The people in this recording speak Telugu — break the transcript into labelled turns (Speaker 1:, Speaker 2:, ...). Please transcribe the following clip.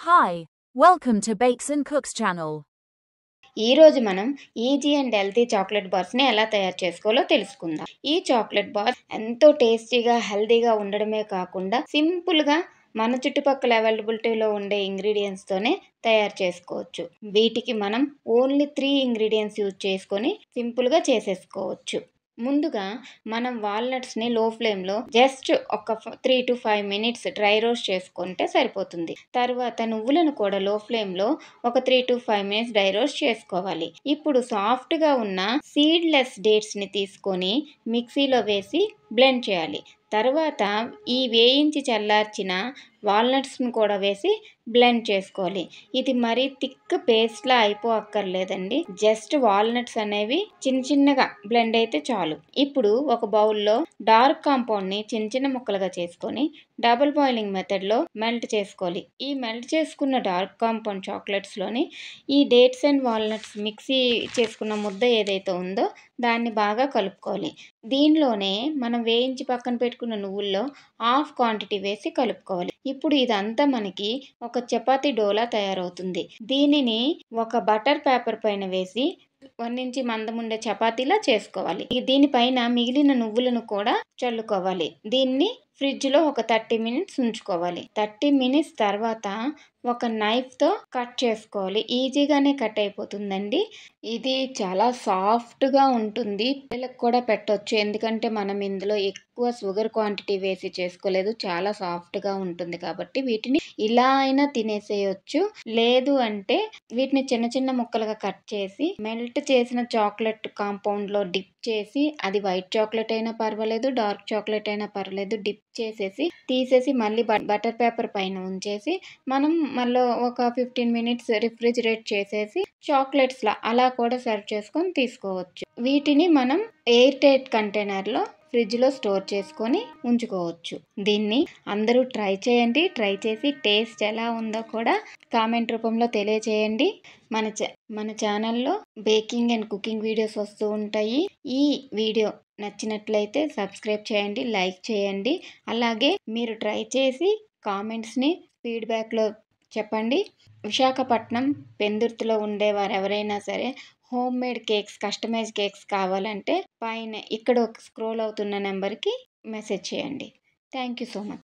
Speaker 1: Hi, welcome to Bakes and Cooks channel.
Speaker 2: ఈరోజు మనం ఈజీ అండ్ హెల్తీ చాక్లెట్ బార్స్ని ఎలా తయారు చేసుకోవాలో తెలుసుకుందాం. ఈ చాక్లెట్ బార్ ఎంతో టేస్టీగా హెల్తీగా ఉండడమే కాకుండా సింపుల్గా మన చుట్టుపక్కల అవైలబిలిటీలో ఉండే ఇంగ్రీడియంట్స్తోనే తయారు చేసుకోవచ్చు. వీటికి మనం ఓన్లీ 3 ఇంగ్రీడియంట్స్ యూజ్ చేసుకొని సింపుల్గా చేసేసుకోవచ్చు. ముందుగా మనం వాల్నట్స్ని లో ఫ్లేమ్లో జస్ట్ ఒక 3 to 5 మినిట్స్ డ్రై రోస్ట్ చేసుకుంటే సరిపోతుంది. తర్వాత నువ్వులను కూడా లో ఫ్లేమ్లో ఒక 3 to 5 మినిట్స్ డ్రై రోస్ట్ చేసుకోవాలి. ఇప్పుడు సాఫ్ట్గా ఉన్న సీడ్లెస్ డేట్స్ని తీసుకొని మిక్సీలో వేసి బ్లెండ్ చేయాలి. తర్వాత ఈ వేయించి చల్లార్చిన వాల్నట్స్ని కూడా వేసి బ్లెండ్ చేసుకోవాలి. ఇది మరీ థిక్ పేస్ట్లా అయిపోక్కర్లేదండి. జస్ట్ వాల్నట్స్ అనేవి చిన్నగా బ్లెండ్ అయితే చాలు. ఇప్పుడు ఒక బౌల్లో డార్క్ కాంపౌండ్ని చిన్న ముక్కలుగా చేసుకొని డబుల్ బాయిలింగ్ మెథడ్లో మెల్ట్ చేసుకోవాలి. ఈ మెల్ట్ చేసుకున్న డార్క్ కాంపౌండ్ చాక్లెట్స్లోని ఈ డేట్స్ అండ్ వాల్నట్స్ మిక్సీ చేసుకున్న ముద్ద ఏదైతే ఉందో దాన్ని బాగా కలుపుకోవాలి. దీనిలోనే మనం వేయించి పక్కన పెట్టుకున్న నువ్వుల్లో హాఫ్ క్వాంటిటీ వేసి కలుపుకోవాలి. ఇప్పుడు ఇదంతా మనకి ఒక చపాతీ డోలా తయారవుతుంది. దీనిని ఒక బటర్ పేపర్ పైన వేసి 1 ఇంచ్ మందం ఉండే చపాతీలా చేసుకోవాలి. దీనిపైన మిగిలిన నువ్వులను కూడా చల్లుకోవాలి. దీన్ని ఫ్రిడ్జ్లో ఒక 30 మినిట్స్ ఉంచుకోవాలి. 30 మినిట్స్ తర్వాత ఒక నైఫ్తో కట్ చేసుకోవాలి. ఈజీగానే కట్ అయిపోతుందండి. ఇది చాలా సాఫ్ట్గా ఉంటుంది. పిల్లలకు కూడా పెట్టొచ్చు. ఎందుకంటే మనం ఇందులో ఎక్కువ షుగర్ క్వాంటిటీ వేసి చేసుకోలేదు. చాలా సాఫ్ట్గా ఉంటుంది కాబట్టి వీటిని ఇలా అయినా తినేసేయచ్చు. లేదు అంటే వీటిని చిన్న ముక్కలుగా కట్ చేసి మెల్ట్ చేసిన చాక్లెట్ కాంపౌండ్లో డిప్ చేసి, అది వైట్ చాక్లెట్ అయినా పర్వాలేదు, డార్క్ చాక్లెట్ అయినా పర్వాలేదు, డిప్ చేసేసి తీసేసి మళ్ళీ బటర్ పేపర్ పైన ఉంచేసి మనం మళ్ళీ ఒక 15 మినిట్స్ రిఫ్రిజిరేట్ చేసేసి చాక్లెట్స్లా అలా కూడా సర్వ్ చేసుకొని తీసుకోవచ్చు. వీటిని మనం ఎయిర్ టైట్ కంటైనర్లో ఫ్రిడ్జ్లో స్టోర్ చేసుకొని ఉంచుకోవచ్చు. దీన్ని అందరూ ట్రై చేయండి. ట్రై చేసి టేస్ట్ ఎలా ఉందో కూడా కామెంట్ రూపంలో తెలియచేయండి. మన ఛానల్లో బేకింగ్ అండ్ కుకింగ్ వీడియోస్ వస్తూ ఉంటాయి. ఈ వీడియో నచ్చినట్లయితే సబ్స్క్రైబ్ చేయండి, లైక్ చేయండి. అలాగే మీరు ట్రై చేసి కామెంట్స్ని ఫీడ్బ్యాక్లో చెప్పండి. విశాఖపట్నం పెందుర్తిలో ఉండేవారు ఎవరైనా సరే home made cakes, customise cakes కావాలంటే పైన ఇక్కడ ఒక స్క్రోల్ అవుతున్న నెంబర్కి మెసేజ్ చేయండి. Thank you so much.